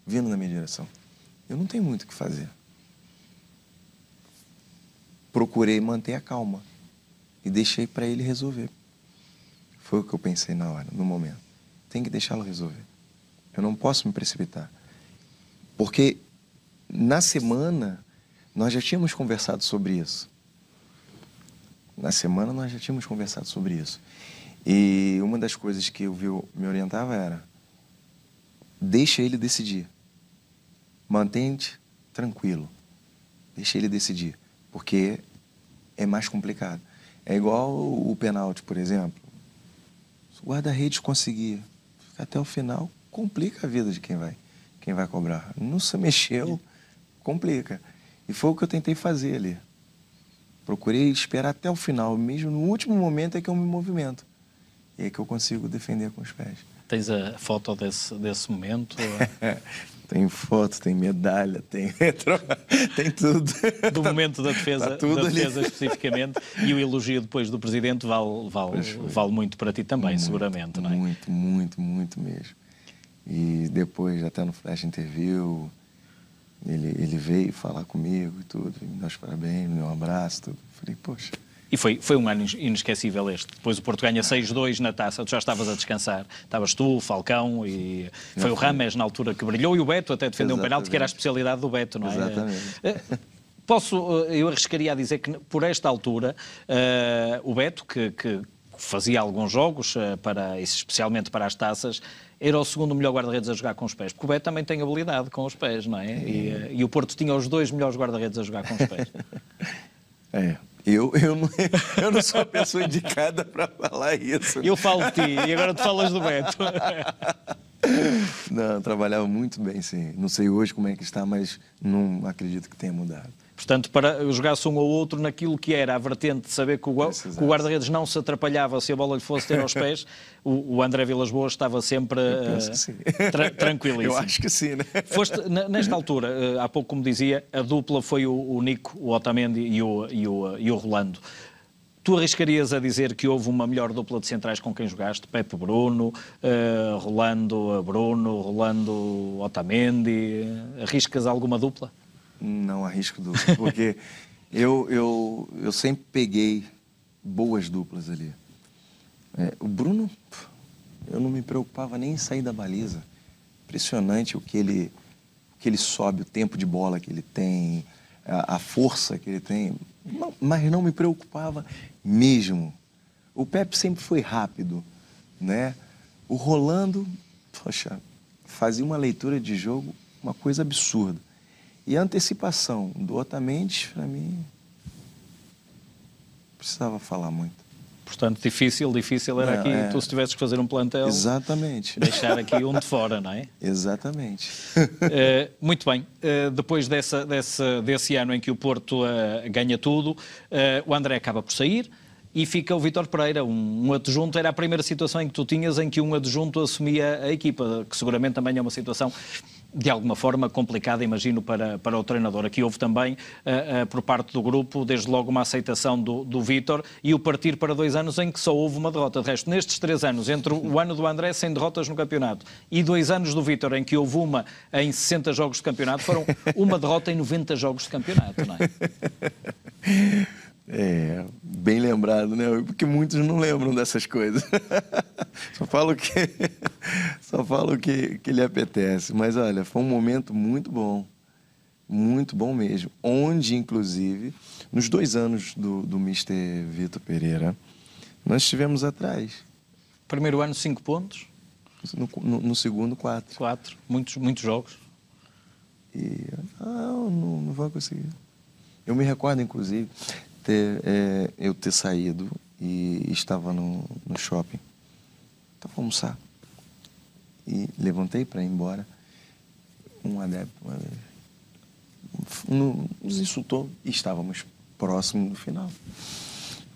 B: vindo na minha direção. Eu não tenho muito o que fazer. Procurei manter a calma e deixei para ele resolver. Foi o que eu pensei na hora, no momento. Tem que deixá-lo resolver. Eu não posso me precipitar. Porque na semana nós já tínhamos conversado sobre isso. E uma das coisas que o Vil me orientava era: deixa ele decidir. Mantente tranquilo. Deixa ele decidir. Porque é mais complicado. É igual o pênalti, por exemplo. Se o guarda-redes conseguir ficar até o final, complica a vida de quem vai cobrar. Não se mexeu, complica. E foi o que eu tentei fazer ali. Procurei esperar até o final. Mesmo no último momento é que eu me movimento. E é que eu consigo defender com os pés.
A: Tens a foto desse momento?
B: Tem foto, tem medalha, tem tudo.
A: Do momento da defesa, especificamente. E o elogio depois do Presidente vale muito para ti também, seguramente, não é?
B: Muito, muito, muito mesmo. E depois, até no Flash Interview, ele veio falar comigo e tudo, me dar os parabéns, me deu um abraço, tudo. Falei, poxa.
A: E foi um ano inesquecível este. Depois o Porto ganha 6-2 na taça, tu já estavas a descansar. Estavas tu, o Falcão, e foi o Rames na altura que brilhou, e o Beto até defendeu um penalti, que era a especialidade do Beto, não é?
B: Exatamente.
A: Eu arriscaria a dizer que por esta altura o Beto, que fazia alguns jogos, especialmente para as taças, era o segundo melhor guarda-redes a jogar com os pés, porque o Beto também tem habilidade com os pés, não é? E o Porto tinha os 2 melhores guarda-redes a jogar com os pés.
B: Eu não sou a pessoa indicada para falar isso.
A: Eu falo de ti e agora tu falas do Beto.
B: Não, trabalhava muito bem, sim. Não sei hoje como é que está, mas não acredito que tenha mudado.
A: Portanto, para jogar-se um ou outro naquilo que era a vertente de saber que o guarda-redes não se atrapalhava se a bola lhe fosse ter aos pés, o André Vilas-Boas estava sempre tranquilíssimo.
B: Eu acho que sim, né?
A: Foste, nesta altura, há pouco como dizia, a dupla foi o Nico, o Otamendi e o Rolando. Tu arriscarias a dizer que houve uma melhor dupla de centrais com quem jogaste? Pepe Bruno, Rolando Bruno, Rolando Otamendi. Arriscas alguma dupla?
B: Não arrisco dupla, porque eu sempre peguei boas duplas ali. O Bruno, eu não me preocupava nem em sair da baliza. Impressionante o que ele sobe, o tempo de bola que ele tem, a força que ele tem. Não, mas não me preocupava mesmo. O Pepe sempre foi rápido, né? O Rolando, poxa, fazia uma leitura de jogo, uma coisa absurda. E a antecipação do Otamendi, para mim, não precisava falar muito.
A: Portanto, difícil era aqui, tu se tivesses que fazer um plantel...
B: Exatamente.
A: Deixar aqui um de fora, não é?
B: Exatamente.
A: Muito bem. Depois desse ano em que o Porto ganha tudo, o André acaba por sair e fica o Vítor Pereira, um adjunto. Era a primeira situação em que tu tinhas em que um adjunto assumia a equipa, que seguramente também é uma situação de alguma forma complicada, imagino, para o treinador. Aqui houve também, por parte do grupo, desde logo uma aceitação do Vítor e o partir para 2 anos em que só houve uma derrota. De resto, nestes 3 anos, entre o ano do André sem derrotas no campeonato e 2 anos do Vítor em que houve uma em 60 jogos de campeonato, foram uma derrota em 90 jogos de campeonato, não é?
B: Bem lembrado, né? Porque muitos não lembram dessas coisas. Só falo o que lhe apetece. Mas olha, foi um momento muito bom mesmo. Onde, inclusive, nos 2 anos do Mr. Vítor Pereira, nós estivemos atrás.
A: Primeiro ano, 5 pontos.
B: No segundo, 4.
A: 4, muitos jogos.
B: E não vou conseguir. Eu me recordo, inclusive, eu ter saído e estava no shopping. Então, vamos almoçar. E levantei para ir embora. Um adepto nos insultou e estávamos próximos do final.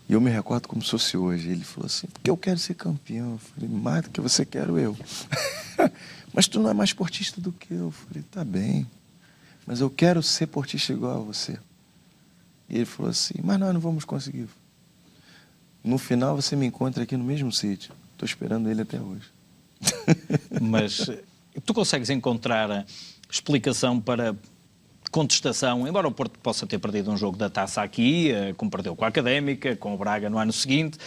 B: E eu me recordo como se fosse hoje. Ele falou assim, porque eu quero ser campeão. Eu falei, mais do que você, quero eu. Mas tu não é mais portista do que eu. Eu falei, tá bem, mas eu quero ser portista igual a você. E ele falou assim, mas nós não vamos conseguir. No final você me encontra aqui no mesmo sítio. Estou esperando ele até hoje.
A: Mas tu consegues encontrar explicação para contestação, embora o Porto possa ter perdido um jogo da taça aqui, como perdeu com a Académica, com o Braga no ano seguinte,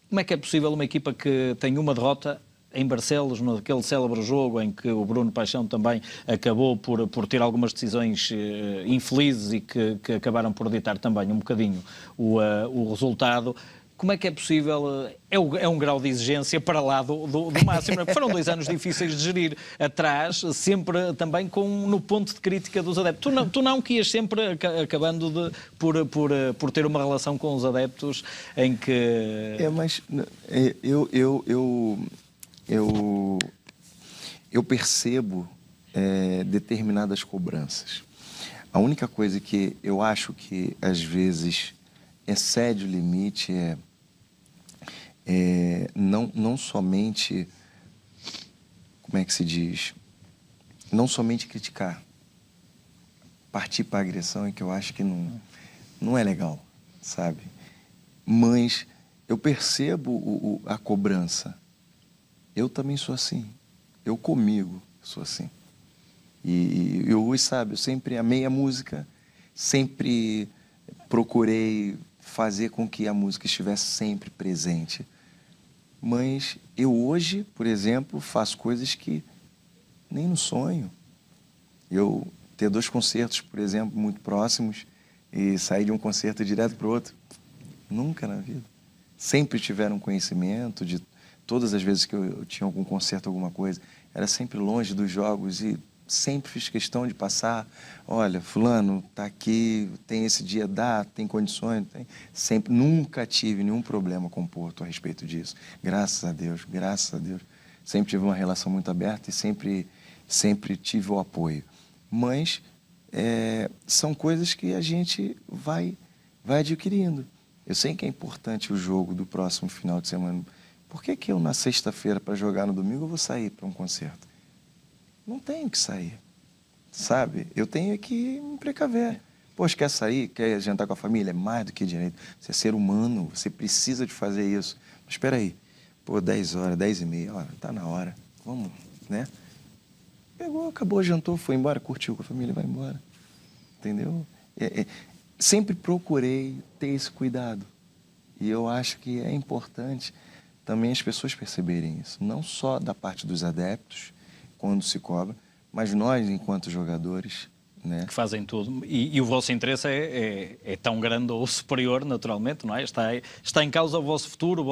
A: como é que é possível uma equipa que tem uma derrota em Barcelos, naquele célebre jogo em que o Bruno Paixão também acabou por ter algumas decisões infelizes e que acabaram por ditar também um bocadinho o resultado? Como é que é possível? É um grau de exigência para lá do máximo. Porque foram 2 anos difíceis de gerir. Atrás, sempre também no ponto de crítica dos adeptos. Tu não que ias sempre acabando por ter uma relação com os adeptos em que...
B: Mas eu percebo determinadas cobranças. A única coisa que eu acho que, às vezes, excede o limite não somente, como é que se diz, não somente criticar, partir para a agressão, é que eu acho que não é legal, sabe? Mas eu percebo a cobrança. Eu também sou assim. Eu comigo sou assim. E o Rui sabe, eu sempre amei a música, sempre procurei fazer com que a música estivesse sempre presente. Mas eu hoje, por exemplo, faço coisas que nem no sonho. Eu ter 2 concertos, por exemplo, muito próximos e sair de um concerto direto para o outro, nunca na vida. Sempre tiveram conhecimento de todas as vezes que eu tinha algum concerto, alguma coisa, era sempre longe dos jogos e sempre fiz questão de passar, olha, fulano tá aqui, tem esse dia, tem condições, tem. Sempre, nunca tive nenhum problema com o Porto a respeito disso. Graças a Deus, graças a Deus. Sempre tive uma relação muito aberta e sempre tive o apoio. Mas são coisas que a gente vai adquirindo. Eu sei que é importante o jogo do próximo final de semana. Por que eu, na sexta-feira, para jogar no domingo, eu vou sair para um concerto? Não tenho que sair, sabe? Eu tenho que me precaver. Poxa, quer sair, quer jantar com a família? É mais do que direito. Você é ser humano, você precisa de fazer isso. Mas espera aí, 10 horas, 10h30, olha, tá na hora, vamos, né? Pegou, acabou, jantou, foi embora, curtiu com a família, vai embora. Entendeu? Sempre procurei ter esse cuidado. E eu acho que é importante também as pessoas perceberem isso. Não só da parte dos adeptos, quando se cobra, mas nós, enquanto jogadores, né?
A: Que fazem tudo. E o vosso interesse é tão grande ou superior, naturalmente, não é? Está em causa o vosso futuro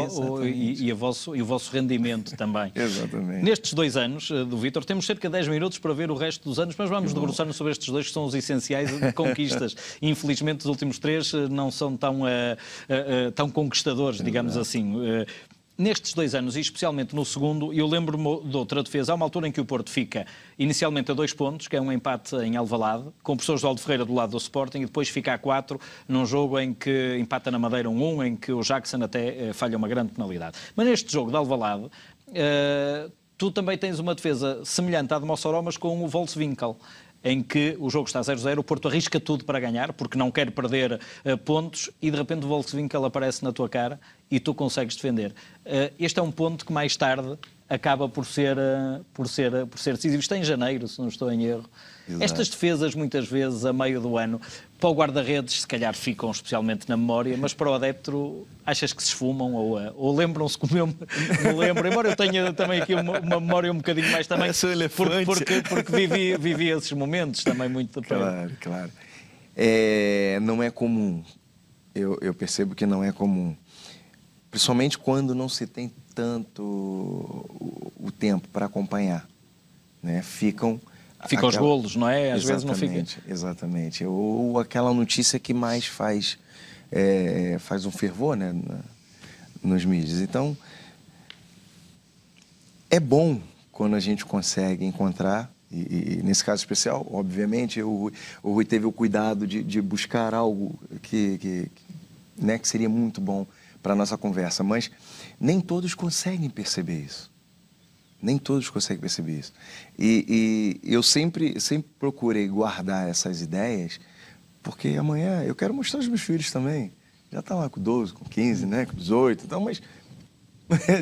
A: e o vosso rendimento também.
B: Exatamente.
A: Nestes 2 anos do Vítor, temos cerca de 10 minutos para ver o resto dos anos, mas vamos debruçar-nos sobre estes 2 que são os essenciais de conquistas. Infelizmente, os últimos 3 não são tão conquistadores, digamos assim. Nestes 2 anos, e especialmente no segundo, eu lembro-me de outra defesa. Há uma altura em que o Porto fica inicialmente a 2 pontos, que é um empate em Alvalade, com o professor Osvaldo Ferreira do lado do Sporting, e depois fica a 4 num jogo em que empata na Madeira 1-1, em que o Jackson até falha uma grande penalidade. Mas neste jogo de Alvalade, tu também tens uma defesa semelhante à de Mossoró, mas com o Wolfswinkel, em que o jogo está 0-0, o Porto arrisca tudo para ganhar, porque não quer perder pontos, e de repente o Wolfswinkel aparece na tua cara e tu consegues defender. Este é um ponto que mais tarde acaba por ser decisivo. Isto é em janeiro, se não estou em erro. Exato. Estas defesas, muitas vezes, a meio do ano, para o guarda-redes, se calhar ficam especialmente na memória, mas para o adepto, achas que se esfumam ou lembram-se como eu me lembro? Embora eu tenha também aqui uma memória um bocadinho mais também, porque vivi esses momentos também muito de perto.
B: Claro. Não é comum. Eu percebo que não é comum. Principalmente quando não se tem tanto o tempo para acompanhar, né? Ficam
A: os golos, não é? Às vezes não fica.
B: Exatamente. Ou aquela notícia que mais faz um fervor, né, nos mídias. Então, é bom quando a gente consegue encontrar, e nesse caso especial, obviamente, o Rui teve o cuidado de buscar algo que seria muito bom para a nossa conversa, mas nem todos conseguem perceber isso. Nem todos conseguem perceber isso. E eu sempre procurei guardar essas ideias, porque amanhã eu quero mostrar aos meus filhos também. Já está lá com 12, com 15, né, com 18, então, mas a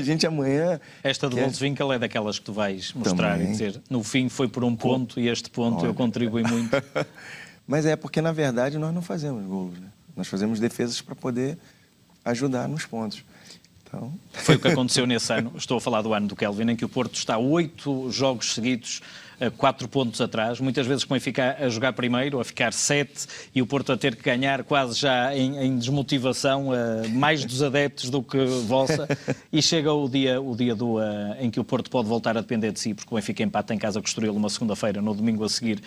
B: gente amanhã...
A: Esta do Wolfswinkel é daquelas que tu vais mostrar também. E dizer, no fim foi por um ponto e este ponto eu contribuí muito.
B: Mas porque, na verdade, nós não fazemos golos, né? Nós fazemos defesas para poder ajudar nos pontos. Então...
A: Foi o que aconteceu nesse ano, estou a falar do ano do Kelvin, em que o Porto está 8 jogos seguidos, 4 pontos atrás, muitas vezes com o Benfica a jogar primeiro, a ficar 7, e o Porto a ter que ganhar quase já em desmotivação, mais dos adeptos do que vossa, e chega o dia em que o Porto pode voltar a depender de si, porque o Benfica empata em casa com o Estoril uma segunda-feira, no domingo a seguir,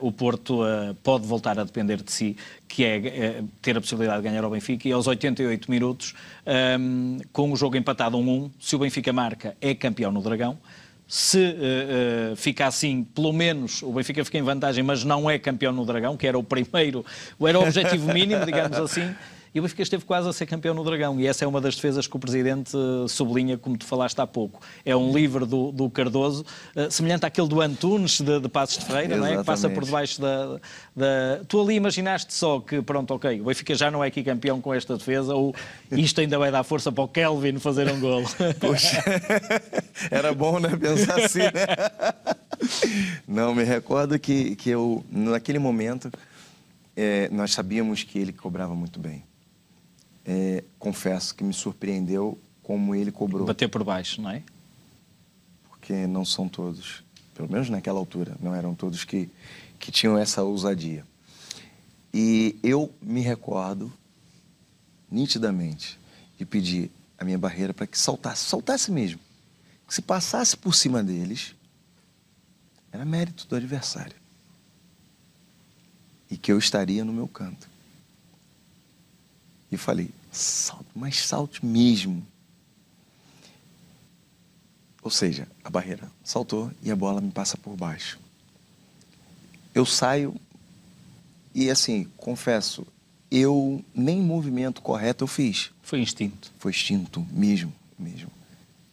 A: o Porto pode voltar a depender de si, que é ter a possibilidade de ganhar ao Benfica, e aos 88 minutos, com o jogo empatado 1-1, se o Benfica marca, é campeão no Dragão. Se fica assim, pelo menos o Benfica fica em vantagem, mas não é campeão no Dragão, que era o objetivo mínimo, digamos assim, e o Benfica esteve quase a ser campeão no Dragão, e essa é uma das defesas que o Presidente sublinha, como tu falaste há pouco. É um livre do Cardoso, semelhante àquele do Antunes, de Passos de Ferreira, não é? Que passa por debaixo Tu ali imaginaste só que, pronto, ok, o Benfica já não é aqui campeão com esta defesa, ou isto ainda vai dar força para o Kelvin fazer um golo?
B: Poxa, era bom, né, pensar assim, né? Não, me recordo que eu, naquele momento, nós sabíamos que ele cobrava muito bem. Confesso que me surpreendeu como ele cobrou.
A: Bater por baixo, não é?
B: Porque não são todos, pelo menos naquela altura, não eram todos que tinham essa ousadia. E eu me recordo, nitidamente, de pedir a minha barreira para que saltasse mesmo. Que se passasse por cima deles, era mérito do adversário. E que eu estaria no meu canto. E falei, salte, mas salte mesmo. Ou seja, a barreira saltou e a bola me passa por baixo. Eu saio e, assim, confesso, eu nem movimento correto eu fiz.
A: Foi instinto.
B: Foi instinto mesmo.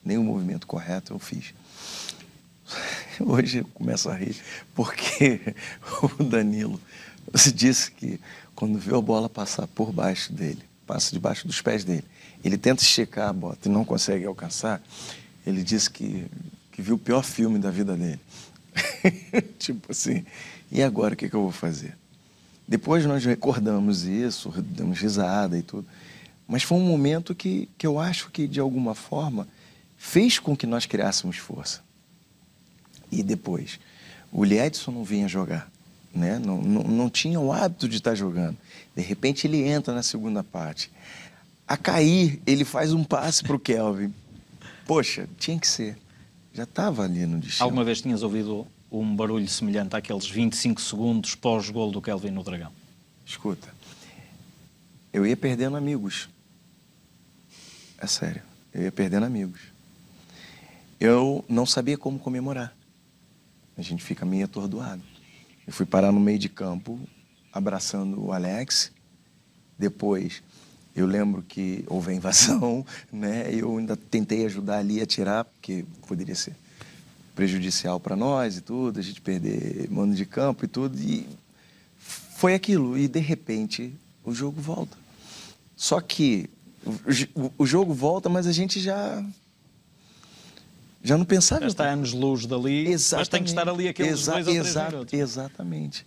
B: Nem o movimento correto eu fiz. Hoje eu começo a rir, porque o Danilo disse que quando viu a bola passar por baixo dele, passa debaixo dos pés dele, ele tenta esticar a bota e não consegue alcançar, ele disse que viu o pior filme da vida dele. Tipo assim, e agora o que eu vou fazer? Depois nós recordamos isso, damos risada e tudo, mas foi um momento que eu acho que, de alguma forma, fez com que nós criássemos força. E depois, o Liedson não vinha jogar, né? Não tinha o hábito de estar jogando. De repente ele entra na segunda parte. A cair, ele faz um passe para o Kelvin. Poxa, tinha que ser. Já estava ali no destino.
A: Alguma vez tinhas ouvido um barulho semelhante àqueles 25 segundos pós-golo do Kelvin no Dragão?
B: Escuta, eu ia perdendo amigos. É sério, eu ia perdendo amigos. Eu não sabia como comemorar. A gente fica meio atordoado. Eu fui parar no meio de campo, abraçando o Alex. Depois, eu lembro que houve a invasão, né? Eu ainda tentei ajudar ali a tirar, porque poderia ser prejudicial para nós e tudo, a gente perder mano de campo e tudo. E foi aquilo. E, de repente, o jogo volta. Só que o jogo volta, mas a gente já não pensava.
A: Já está a anos-luz dali,
B: exatamente.
A: Mas tem que estar ali aqueles 2 ou 3 minutos.
B: Exatamente.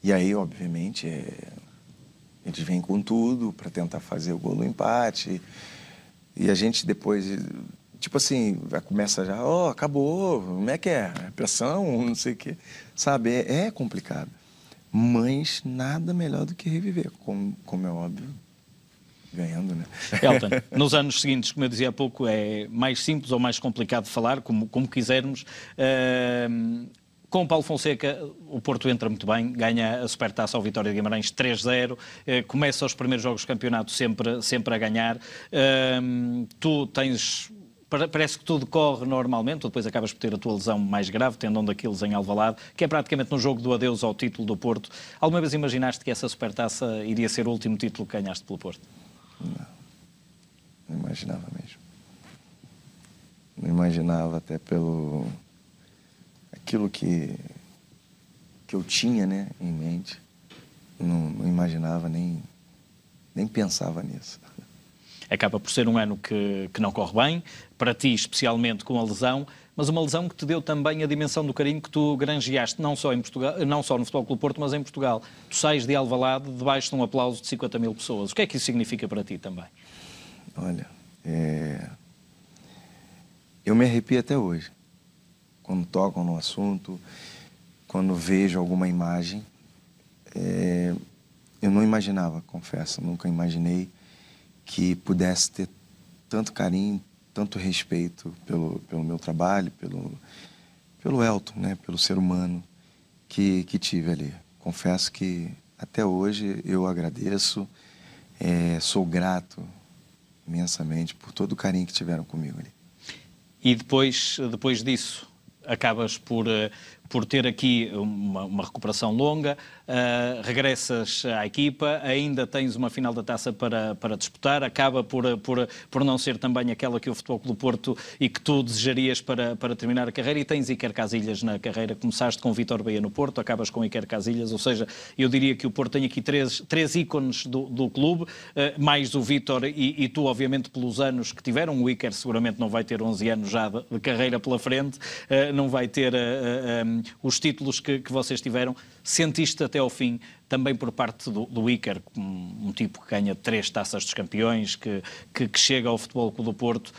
B: E aí, obviamente, eles vêm com tudo para tentar fazer o gol do empate. E a gente depois, tipo assim, começa já, acabou, como é que é? Pressão, não sei o quê. Sabe, é complicado. Mas nada melhor do que reviver, como é óbvio. Ganhando, né?
A: Elton, nos anos seguintes, como eu dizia há pouco, é mais simples ou mais complicado de falar, como quisermos. Com o Paulo Fonseca, o Porto entra muito bem, ganha a Supertaça ao Vitória de Guimarães 3-0, começa os primeiros jogos do campeonato sempre a ganhar. Tu tens... Parece que tudo corre normalmente, ou depois acabas por ter a tua lesão mais grave, tendão daqueles em Alvalade, que é praticamente no jogo do adeus ao título do Porto. Alguma vez imaginaste que essa Supertaça iria ser o último título que ganhaste pelo Porto?
B: Não imaginava mesmo. Não imaginava, até pelo aquilo que eu tinha, né, em mente. Não imaginava, nem pensava nisso.
A: Acaba por ser um ano que não corre bem, para ti especialmente com a lesão, mas uma lesão que te deu também a dimensão do carinho que tu granjeaste, não só em Portugal, não só no Futebol Clube Porto, mas em Portugal. Tu sais de Alvalade debaixo de um aplauso de 50 mil pessoas. O que é que isso significa para ti também?
B: Olha, eu me arrepio até hoje. Quando tocam no assunto, quando vejo alguma imagem. Eu não imaginava, confesso, nunca imaginei que pudesse ter tanto carinho, tanto respeito pelo meu trabalho, pelo Elton, né? Pelo ser humano que tive ali. Confesso que até hoje eu agradeço, sou grato imensamente por todo o carinho que tiveram comigo ali.
A: E depois disso, acabas por ter aqui uma recuperação longa, regressas à equipa, ainda tens uma final da Taça para disputar, acaba por não ser também aquela que o Futebol Clube do Porto e que tu desejarias para terminar a carreira, e tens Iker Casillas na carreira. Começaste com o Vítor Baía no Porto, acabas com Iker Casillas, ou seja, eu diria que o Porto tem aqui três ícones do clube, mais o Vítor e tu, obviamente, pelos anos que tiveram. O Iker seguramente não vai ter 11 anos já de carreira pela frente, não vai ter os títulos que vocês tiveram. Sentiste até ao fim, também por parte do Iker, um tipo que ganha 3 taças dos campeões, que chega ao Futebol Clube do Porto,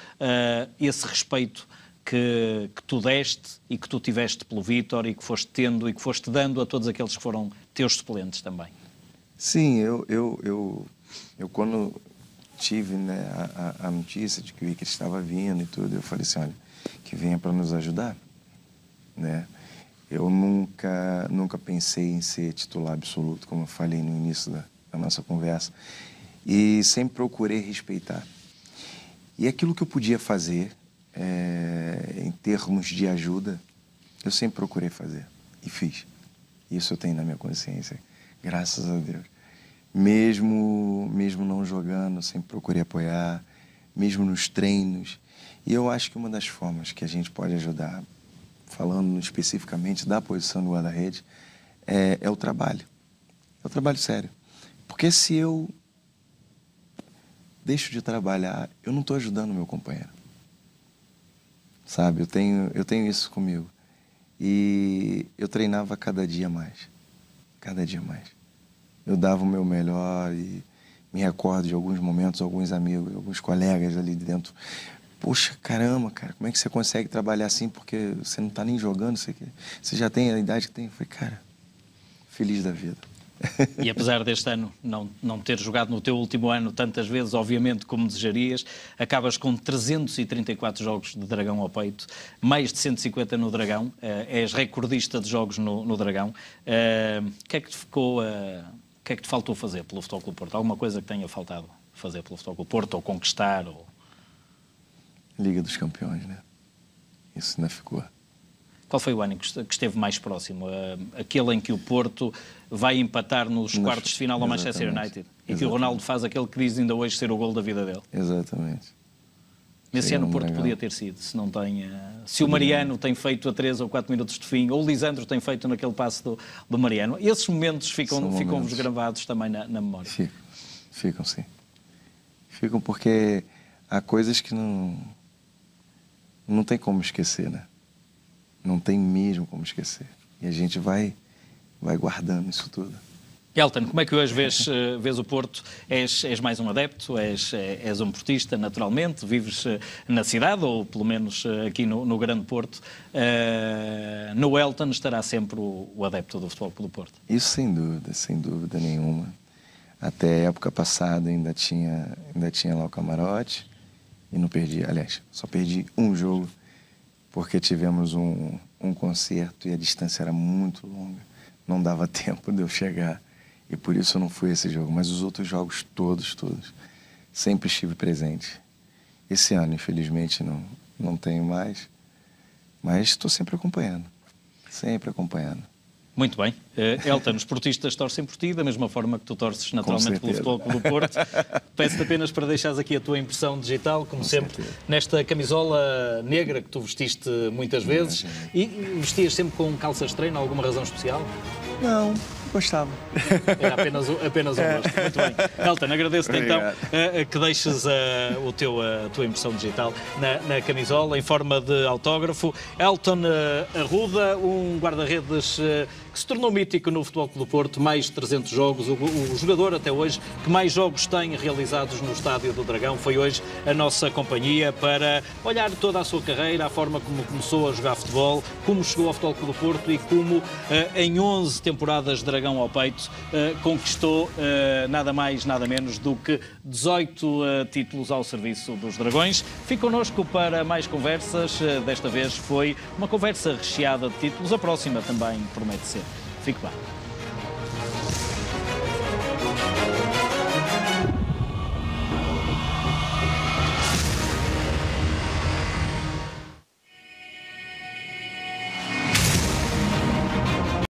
A: esse respeito que tu deste e que tu tiveste pelo Vítor e que foste tendo e que foste dando a todos aqueles que foram teus suplentes também?
B: Sim, eu quando tive, né, a notícia de que o Iker estava vindo e tudo, eu falei assim, olha, que venha para nos ajudar, né? Eu nunca pensei em ser titular absoluto, como eu falei no início da nossa conversa, e sempre procurei respeitar. E aquilo que eu podia fazer, em termos de ajuda, eu sempre procurei fazer e fiz. Isso eu tenho na minha consciência, graças a Deus. Mesmo não jogando, eu sempre procurei apoiar, mesmo nos treinos. E eu acho que uma das formas que a gente pode ajudar, falando especificamente da posição do guarda-rede, é o trabalho. É o trabalho sério. Porque se eu deixo de trabalhar, eu não estou ajudando o meu companheiro. Sabe? Eu tenho isso comigo. E eu treinava cada dia mais. Cada dia mais. Eu dava o meu melhor e me recordo de alguns momentos, alguns amigos, alguns colegas ali dentro. Poxa, caramba, cara, como é que você consegue trabalhar assim? Porque você não está nem jogando, você já tem a idade que tem. Eu falei, cara, feliz da vida.
A: E apesar deste ano não ter jogado no teu último ano tantas vezes, obviamente, como desejarias, acabas com 334 jogos de Dragão ao peito, mais de 150 no Dragão, és recordista de jogos no Dragão. O que é que te ficou, o que é que te faltou fazer pelo Futebol Clube do Porto? Alguma coisa que tenha faltado fazer pelo Futebol Clube do Porto, ou conquistar?
B: Liga dos Campeões, né? Isso ainda ficou.
A: Qual foi o ano que esteve mais próximo? Aquele em que o Porto vai empatar nos quartos de final ao Manchester United e que o Ronaldo faz aquele que diz ainda hoje ser o gol da vida dele.
B: Exatamente.
A: Esse ano o Porto podia ter sido, se não tem... Se o Mariano tem feito a 3 ou 4 minutos de fim, ou o Lisandro tem feito naquele passe do Mariano, esses momentos ficam-vos gravados também na memória.
B: Ficam, sim. Ficam porque há coisas que não tem como esquecer, né? Não tem mesmo como esquecer. E a gente vai guardando isso tudo.
A: Elton, como é que hoje vês o Porto? És mais um adepto? És um portista, naturalmente? Vives na cidade, ou pelo menos aqui no Grande Porto? No Elton estará sempre o adepto do Futebol Clube do Porto?
B: Isso sem dúvida nenhuma. Até a época passada ainda tinha lá o camarote e não perdi. Aliás, só perdi um jogo porque tivemos um concerto e a distância era muito longa. Não dava tempo de eu chegar e por isso eu não fui a esse jogo. Mas os outros jogos todos, sempre estive presente. Esse ano, infelizmente, não tenho mais, mas estou sempre acompanhando.
A: Muito bem. Elton, os portistas torcem por ti, da mesma forma que tu torces naturalmente pelo Futebol Clube do Porto. Peço-te apenas para deixares aqui a tua impressão digital, como sempre, nesta camisola negra que tu vestiste muitas vezes. E vestias sempre com calças de treino, alguma razão especial?
B: Não, gostava.
A: Era apenas um gosto. Muito bem. Elton, agradeço-te então que deixes a tua impressão digital na camisola, em forma de autógrafo. Elton Arruda, um guarda-redes que se tornou mítico no Futebol Clube do Porto, mais de 300 jogos, o jogador até hoje que mais jogos tem realizados no Estádio do Dragão, foi hoje a nossa companhia para olhar toda a sua carreira, a forma como começou a jogar futebol, como chegou ao Futebol Clube do Porto e como em 11 temporadas de Dragão ao peito conquistou nada mais, nada menos do que 18 títulos ao serviço dos Dragões. Fique connosco para mais conversas, desta vez foi uma conversa recheada de títulos, a próxima também promete ser. Fique bem.